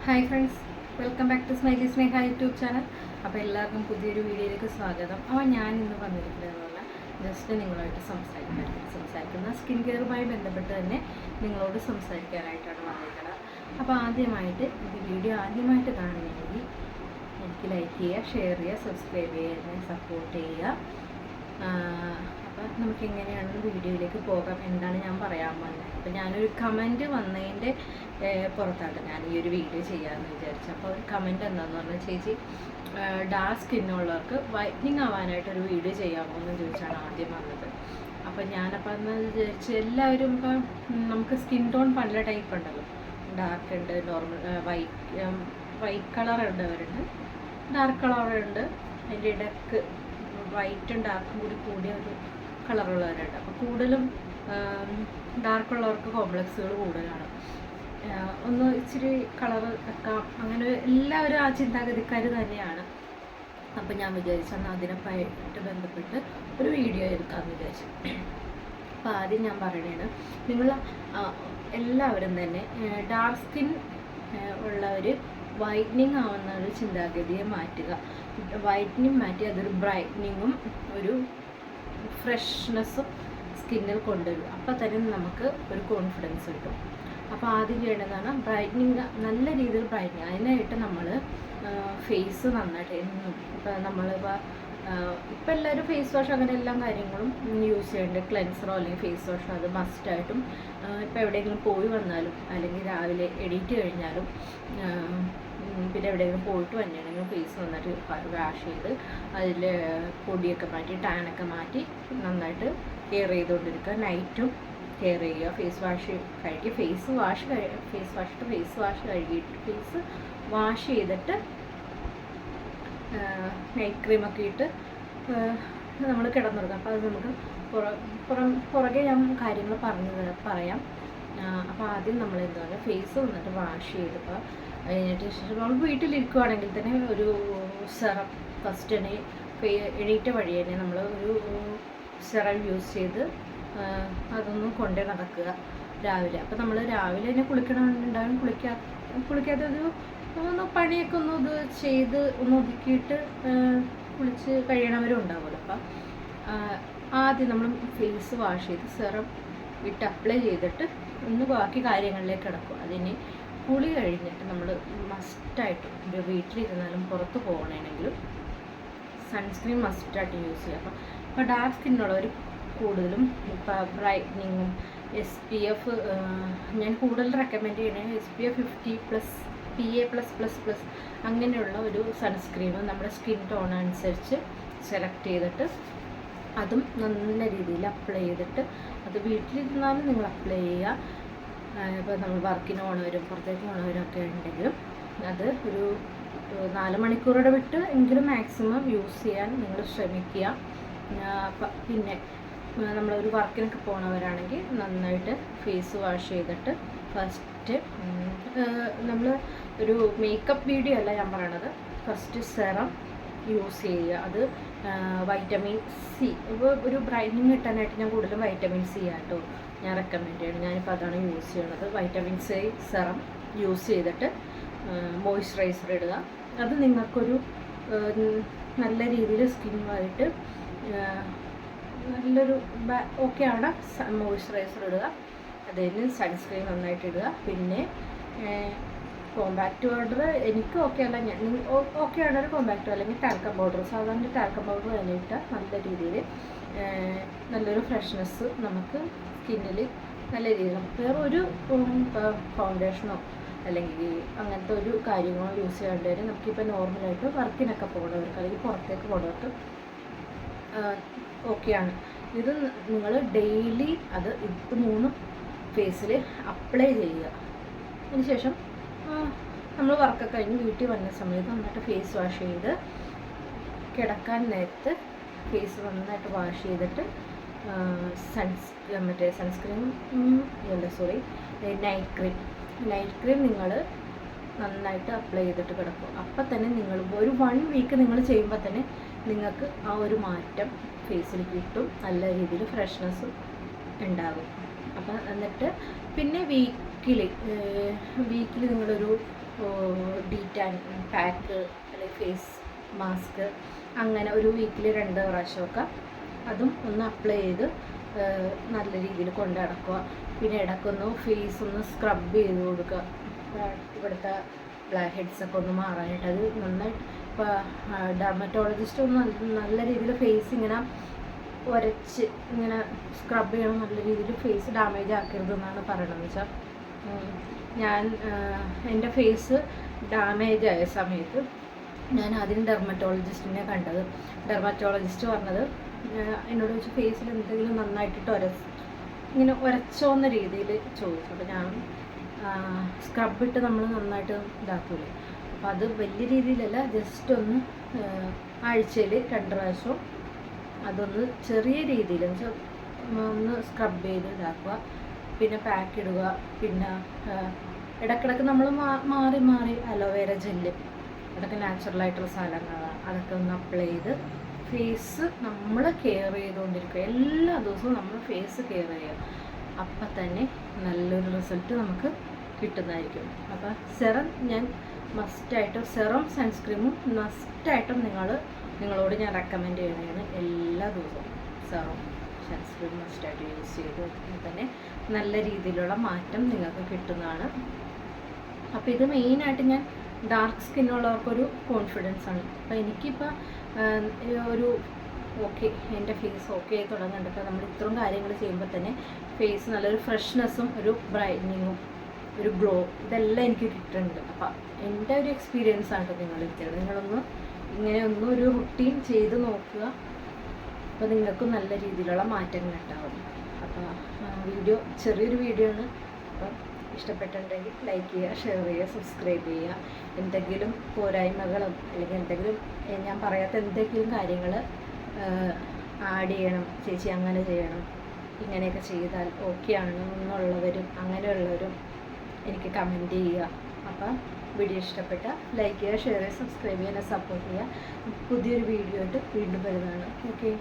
Hi friends, welcome back to smiley Sneha YouTube channel. അപ്പോൾ എല്ലാവർക്കും പുതിയൊരു വീഡിയോയിലേക്ക് സ്വാഗതം. അപ്പോൾ ഞാൻ ഇന്ന് വന്നിരിക്കുന്നതെന്നുള്ള ജസ്റ്റ് നിങ്ങളുമായിട്ട് സംസാരിക്കുന്ന സ്കിൻ കെയറുമായി ബന്ധപ്പെട്ട് തന്നെ നിങ്ങളോട് സംസാരിക്കാനായിട്ടാണ് വന്നിരിക്കുന്നത്. അപ്പോൾ ആദ്യമായിട്ട് ഈ വീഡിയോ കാണുകയാണെങ്കിൽ എനിക്ക് ലൈക്ക് ചെയ്യുക, ഷെയർ ചെയ്യുക, സബ്സ്ക്രൈബ് ചെയ്യുക, എന്നെ സപ്പോർട്ട് ചെയ്യുക. അപ്പം നമുക്ക് എങ്ങനെയാണെന്ന് വീഡിയോയിലേക്ക് പോകാം. എന്താണ് ഞാൻ പറയാൻ പോകുന്നത്? അപ്പോൾ ഞാനൊരു കമൻറ്റ് വന്നതിൻ്റെ പുറത്താണ് ഞാൻ ഈ ഒരു വീഡിയോ ചെയ്യാമെന്ന് വിചാരിച്ചു. അപ്പോൾ ഒരു കമൻറ്റ് എന്താണെന്ന് പറഞ്ഞാൽ, ചേച്ചി ഡാർക്ക് സ്കിന്നുള്ളവർക്ക് വൈറ്റനിങ് ആവാനായിട്ടൊരു വീഡിയോ ചെയ്യാമോ എന്ന് ചോദിച്ചാണ് ആദ്യം വന്നത്. അപ്പോൾ ഞാനപ്പോൾ എന്ന് വിചാരിച്ച് എല്ലാവരും ഇപ്പം നമുക്ക് സ്കിൻ ടോൺ പല ടൈപ്പ് ഉണ്ടല്ലോ. ഡാർക്ക് ഉണ്ട്, നോർമൽ വൈറ്റ് കളർ ഉണ്ടവരുണ്ട്, ഡാർക്ക് കളറുണ്ട്, അതിൻ്റെ ഇടയ്ക്ക് വൈറ്റും ഡാർക്കും കൂടിയ ഒരു കളറുള്ളവരുണ്ട്. അപ്പോൾ കൂടുതലും ഡാർക്കുള്ളവർക്ക് കോംപ്ലക്സുകൾ കൂടുതലാണ്. ഒന്ന് ഇച്ചിരി കളറ് വെക്കാം, അങ്ങനെ എല്ലാവരും ആ ചിന്താഗതിക്കാർ തന്നെയാണ്. അപ്പം ഞാൻ വിചാരിച്ചെന്നാൽ അതിനൊക്കെ ബന്ധപ്പെട്ട് ഒരു വീഡിയോ എടുക്കാമെന്ന് വിചാരിച്ചു. അപ്പോൾ ആദ്യം ഞാൻ പറയണേണ്, നിങ്ങൾ എല്ലാവരും തന്നെ ഡാർക്ക് സ്കിൻ ഉള്ളവർ വൈറ്റനിങ് ആവുന്ന ഒരു ചിന്താഗതിയെ മാറ്റുക. വൈറ്റനിങ് മാറ്റി അതൊരു ബ്രൈറ്റനിങ്ങും ഒരു ഫ്രഷ്നെസ്സും സ്കിന്നിൽ കൊണ്ടുവരും. അപ്പോൾ തന്നെ നമുക്ക് ഒരു കോൺഫിഡൻസ് കിട്ടും. അപ്പോൾ ആദ്യം ചെയ്യേണ്ടതാണ് ബ്രൈറ്റനിങ്, നല്ല രീതിയിൽ ബ്രൈറ്റനിങ്. അതിനായിട്ട് നമ്മൾ ഫേസ് നന്നായിട്ട് എന്നും ഇപ്പോൾ നമ്മളിപ്പോൾ എല്ലാവരും ഫേസ് വാഷ് അങ്ങനെ എല്ലാ കാര്യങ്ങളും യൂസ് ചെയ്യുന്നുണ്ട്. ക്ലെൻസറോ അല്ലെങ്കിൽ ഫേസ് വാഷോ അത് മസ്റ്റായിട്ടും ഇപ്പോൾ എവിടെയെങ്കിലും പോയി വന്നാലും അല്ലെങ്കിൽ രാവിലെ എഡിറ്റ് കഴിഞ്ഞാലും പിന്നെ എവിടെയെങ്കിലും പോയിട്ട് വന്നിട്ടുണ്ടെങ്കിൽ ഫേസ് നന്നായിട്ട് വാഷ് ചെയ്ത് അതിൽ പൊടിയൊക്കെ മാറ്റി ടാനൊക്കെ മാറ്റി നന്നായിട്ട് കെയർ ചെയ്തുകൊണ്ടിരിക്കുക. നൈറ്റും കെയർ ചെയ്യുക. ഫേസ് വാഷ് കഴുകി ഫേസ് വാഷ് കഴുകിയിട്ട് ഫേസ് വാഷ് ചെയ്തിട്ട് നൈറ്റ് ക്രീമൊക്കെ ഇട്ട് നമ്മൾ കിടന്നുറങ്ങും. അപ്പോൾ അത് നമുക്ക് പുറകെ ഞാൻ കാര്യങ്ങൾ പറയാം. അപ്പോൾ ആദ്യം നമ്മൾ എന്താ പറയുക, ഫേസ് വന്നിട്ട് വാഷ് ചെയ്തപ്പോൾ അതിനായിട്ട് ശേഷം നമ്മൾ വീട്ടിലിരിക്കുകയാണെങ്കിൽ തന്നെ ഒരു സെറം ഫസ്റ്റ് തന്നെ എണീറ്റ വഴി തന്നെ നമ്മൾ ഒരു സെറം യൂസ് ചെയ്ത് അതൊന്നും കൊണ്ടേ നടക്കുക രാവിലെ. അപ്പോൾ നമ്മൾ രാവിലെ തന്നെ കുളിക്കണമെന്നുണ്ടാവും. കുളിക്കാത്തൊരു പണിയൊക്കെ ഇത് ചെയ്ത് ഒതുക്കിയിട്ട് കുളിച്ച് കഴിയണവരും ഉണ്ടാവുമല്ലോ. അപ്പം ആദ്യം നമ്മൾ ഫേസ് വാഷ് ചെയ്ത് സെറം ഇട്ട് അപ്ലൈ ചെയ്തിട്ട് ബാക്കി കാര്യങ്ങളിലേക്ക് കിടക്കും. അതിന് കുളി കഴിഞ്ഞിട്ട് നമ്മൾ മസ്റ്റായിട്ടും വീട്ടിലിരുന്നാലും പുറത്ത് പോകണമെങ്കിലും സൺസ്ക്രീൻ മസ്റ്റായിട്ട് യൂസ് ചെയ്യുക. അപ്പോൾ ഡാർക്ക് സ്കിന്നുള്ളവർ കൂടുതലും ഇപ്പോൾ ബ്രൈറ്റനിങ്ങും SPF ഞാൻ കൂടുതൽ റെക്കമെൻഡ് ചെയ്യണത് SPF 50+, PA+++ അങ്ങനെയുള്ള ഒരു സൺസ്ക്രീം നമ്മുടെ സ്കിൻ ടോൺ അനുസരിച്ച് സെലക്ട് ചെയ്തിട്ട് അതും നല്ല രീതിയിൽ അപ്ലൈ ചെയ്തിട്ട് അത് വീട്ടിലിരുന്നാലും നിങ്ങൾ അപ്ലൈ ചെയ്യുക. ഇപ്പോൾ നമ്മൾ വർക്കിന് പോകണവരും പുറത്തേക്ക് പോകണവരും ഒക്കെ ഉണ്ടെങ്കിലും അത് ഒരു 4 മണിക്കൂറുടെ വിട്ട് എങ്കിലും മാക്സിമം യൂസ് ചെയ്യാൻ നിങ്ങൾ ശ്രമിക്കുക. പിന്നെ നമ്മളൊരു വർക്കിനൊക്കെ പോകണവരാണെങ്കിൽ നന്നായിട്ട് ഫേസ് വാഷ് ചെയ്തിട്ട് ഫസ്റ്റ് നമ്മൾ ഒരു മേക്കപ്പ് വീഡിയോ അല്ല ഞാൻ പറയണത്, ഫസ്റ്റ് സെറം യൂസ് ചെയ്യുക. അത് വൈറ്റമിൻ സി, ഇപ്പോൾ ഒരു ബ്രൈറ്റനിങ് കിട്ടാനായിട്ട് ഞാൻ കൂടുതലും വൈറ്റമിൻ സി ആട്ടോ ഞാൻ റെക്കമെൻഡ് ചെയ്യണം. ഞാനിപ്പോൾ അതാണ് യൂസ് ചെയ്യണത്. വൈറ്റമിൻ സി സെറം യൂസ് ചെയ്തിട്ട് മോയ്സ്ചറൈസർ ഇടുക. അത് നിങ്ങൾക്കൊരു നല്ല രീതിയിൽ സ്കിന്നുമായിട്ട് നല്ലൊരു ഓക്കെയാണ്. മോയ്സ്ചറൈസർ ഇടുക, അതിന് സൺസ്ക്രീൻ നന്നായിട്ട് ഇടുക. പിന്നെ കോമ്പാക്റ്റ് പൗഡർ എനിക്ക് ഓക്കെ അല്ല, ഞാൻ ഓക്കെ ആണ് ഒരു കോമ്പാക്റ്റ് അല്ലെങ്കിൽ ടാൽക്കം പൗഡർ, സാധാരണ ടാൽക്കം പൗഡർ തന്നെ ഇട്ടാൽ നല്ല രീതിയിൽ നല്ലൊരു ഫ്രഷ്നെസ് നമുക്ക് സ്കിന്നിൽ നല്ല രീതിയിൽ. വേറെ ഒരു ഫൗണ്ടേഷനോ അല്ലെങ്കിൽ അങ്ങനത്തെ ഒരു കാര്യങ്ങളോ യൂസ് ചെയ്യേണ്ടി വരും. നമുക്കിപ്പോൾ നോർമലായിട്ട് വർക്കിനൊക്കെ പോകുന്നവർക്ക് അല്ലെങ്കിൽ പുറത്തേക്ക് പോകുന്നവർക്ക് ഓക്കെയാണ്. ഇത് നിങ്ങൾ ഡെയിലി അത് 3 ഫേസിൽ അപ്ലൈ ചെയ്യുക. അതിനുശേഷം നമ്മൾ വർക്കൊക്കെ കഴിഞ്ഞ് വീട്ടിൽ വന്ന സമയത്ത് നന്നായിട്ട് ഫേസ് വാഷ് ചെയ്ത് കിടക്കാൻ നേരത്ത് ഫേസ് നന്നായിട്ട് വാഷ് ചെയ്തിട്ട് നൈറ്റ് ക്രീം നിങ്ങൾ നന്നായിട്ട് അപ്ലൈ ചെയ്തിട്ട് കിടക്കും. അപ്പം തന്നെ നിങ്ങൾ ഒരു 1 വീക്ക് നിങ്ങൾ ചെയ്യുമ്പോൾ തന്നെ നിങ്ങൾക്ക് ആ ഒരു മാറ്റം ഫേസിൽ കിട്ടും, നല്ല രീതിയിൽ ഫ്രഷ്നെസ്സും ഉണ്ടാകും. അപ്പം എന്നിട്ട് പിന്നെ വീക്കിലി നിങ്ങളൊരു ഡീറ്റാൻ പാക്ക് അല്ലെങ്കിൽ ഫേസ് മാസ്ക് അങ്ങനെ ഒരു വീക്കിൽ 2 പ്രാവശ്യമൊക്കെ അതും ഒന്ന് അപ്ലൈ ചെയ്ത് നല്ല രീതിയിൽ കൊണ്ട് നടക്കുക. പിന്നെ ഇടയ്ക്കൊന്ന് ഫേസ് ഒന്ന് സ്ക്രബ് ചെയ്ത് കൊടുക്കുക. ഇവിടുത്തെ ബ്ലാക്ക് ഹെഡ്സൊക്കെ ഒന്ന് മാറാനായിട്ട് അത് നന്നായിട്ട് ഇപ്പോൾ ഡെർമറ്റോളജിസ്റ്റ് ഒന്ന് നല്ല രീതിയിൽ ഫേസ് ഇങ്ങനെ ഉരച്ച് ഇങ്ങനെ സ്ക്രബ് ചെയ്യണം, നല്ല രീതിയിൽ ഫേസ് ഡാമേജ് ആക്കരുതെന്നാണ് പറയണതെന്ന് വെച്ചാൽ ഞാൻ എൻ്റെ ഫേസ് ഡാമേജ് ആയ സമയത്ത് ഞാൻ ആദ്യം ഡെർമറ്റോളജിസ്റ്റിനെ കണ്ടത്. ഡെർമറ്റോളജിസ്റ്റ് പറഞ്ഞത് എന്നോട് ചോദിച്ചു ഫേസിൽ എന്തെങ്കിലും നന്നായിട്ടിട്ട് ഇങ്ങനെ ഉരച്ചോന്ന രീതിയിൽ ചോദിച്ചു. അപ്പോൾ ഞാൻ സ്ക്രബിട്ട് നമ്മൾ നന്നായിട്ട് ഇതാക്കൂലേ, അപ്പോൾ അത് വലിയ രീതിയിലല്ല, ജസ്റ്റ് ഒന്ന് ആഴ്ചയിൽ 2 പ്രാവശ്യം അതൊന്ന് ചെറിയ രീതിയിൽ ഒന്ന് സ്ക്രബ് ചെയ്ത് ഇതാക്കുക. പിന്നെ പാക്ക് ഇടുക. പിന്നെ ഇടയ്ക്കിടയ്ക്ക് നമ്മൾ മാറി മാറി അലോവേര ജെല്ല്, അതൊക്കെ നാച്ചുറലായിട്ടുള്ള സാധനങ്ങളാണ്, അതൊക്കെ ഒന്ന് അപ്ലൈ ചെയ്ത് ഫേസ് നമ്മൾ കെയർ ചെയ്തുകൊണ്ടിരിക്കുക. എല്ലാ ദിവസവും നമ്മൾ ഫേസ് കെയർ ചെയ്യുക. അപ്പം തന്നെ നല്ലൊരു റിസൾട്ട് നമുക്ക് കിട്ടുന്നതായിരിക്കും. അപ്പോൾ സെറം ഞാൻ മസ്റ്റായിട്ടും സെറം സൺസ്ക്രീമും മസ്റ്റായിട്ടും നിങ്ങളോട് ഞാൻ റെക്കമെൻഡ് ചെയ്യുന്നതാണ്. എല്ലാ ദിവസവും സെറം സൺസ്ക്രീൻ മസ്റ്റായിട്ട് യൂസ് ചെയ്ത് തന്നെ നല്ല രീതിയിലുള്ള മാറ്റം നിങ്ങൾക്ക് കിട്ടുന്നതാണ്. അപ്പോൾ ഇത് മെയിനായിട്ട് ഞാൻ ഡാർക്ക് സ്കിന്നുള്ളവർക്കൊരു കോൺഫിഡൻസ് ആണ്. അപ്പോൾ എനിക്കിപ്പോൾ ഒരു ഓക്കെ, എൻ്റെ ഫേസ് ഓക്കെ ആയി തുടങ്ങുന്നുണ്ട്. അപ്പോൾ നമ്മൾ ഇത്രയും കാര്യങ്ങൾ ചെയ്യുമ്പോൾ തന്നെ ഫേസ് നല്ലൊരു ഫ്രഷ്നെസ്സും ഒരു ബ്രൈറ്റനിങ്ങും ഒരു ഗ്ലോ ഇതെല്ലാം എനിക്ക് കിട്ടുന്നുണ്ട്. അപ്പോൾ എൻ്റെ ഒരു എക്സ്പീരിയൻസ് ആണ് നിങ്ങളൊന്ന് ഇങ്ങനെയൊന്നും ഒരു റുട്ടീൻ ചെയ്ത് നോക്കുക. അപ്പോൾ നിങ്ങൾക്കും നല്ല രീതിയിലുള്ള മാറ്റങ്ങൾ ഉണ്ടാവും. അപ്പോൾ ചെറിയൊരു വീഡിയോ ആണ്. അപ്പം ഇഷ്ടപ്പെട്ടിട്ടുണ്ടെങ്കിൽ ലൈക്ക് ചെയ്യുക, ഷെയർ ചെയ്യുക, സബ്സ്ക്രൈബ് ചെയ്യുക. എന്തെങ്കിലും പോരായ്മകളും അല്ലെങ്കിൽ എന്തെങ്കിലും ഞാൻ പറയാത്ത എന്തെങ്കിലും കാര്യങ്ങൾ ആഡ് ചെയ്യണം, ചേച്ചി അങ്ങനെ ചെയ്യണം, ഇങ്ങനെയൊക്കെ ചെയ്താൽ ഓക്കെ ആണ് എന്നുള്ളവരും അങ്ങനെയുള്ളവരും എനിക്ക് കമൻറ്റ് ചെയ്യുക. അപ്പം വീഡിയോ ഇഷ്ടപ്പെട്ട ലൈക്ക് ചെയ്യുക, ഷെയർ ചെയ്യുക, സബ്സ്ക്രൈബ് ചെയ്യുക, എന്നെ സപ്പോർട്ട് ചെയ്യുക. പുതിയൊരു വീഡിയോ ആയിട്ട് വീണ്ടും വരുന്നതാണ്. ഓക്കെ.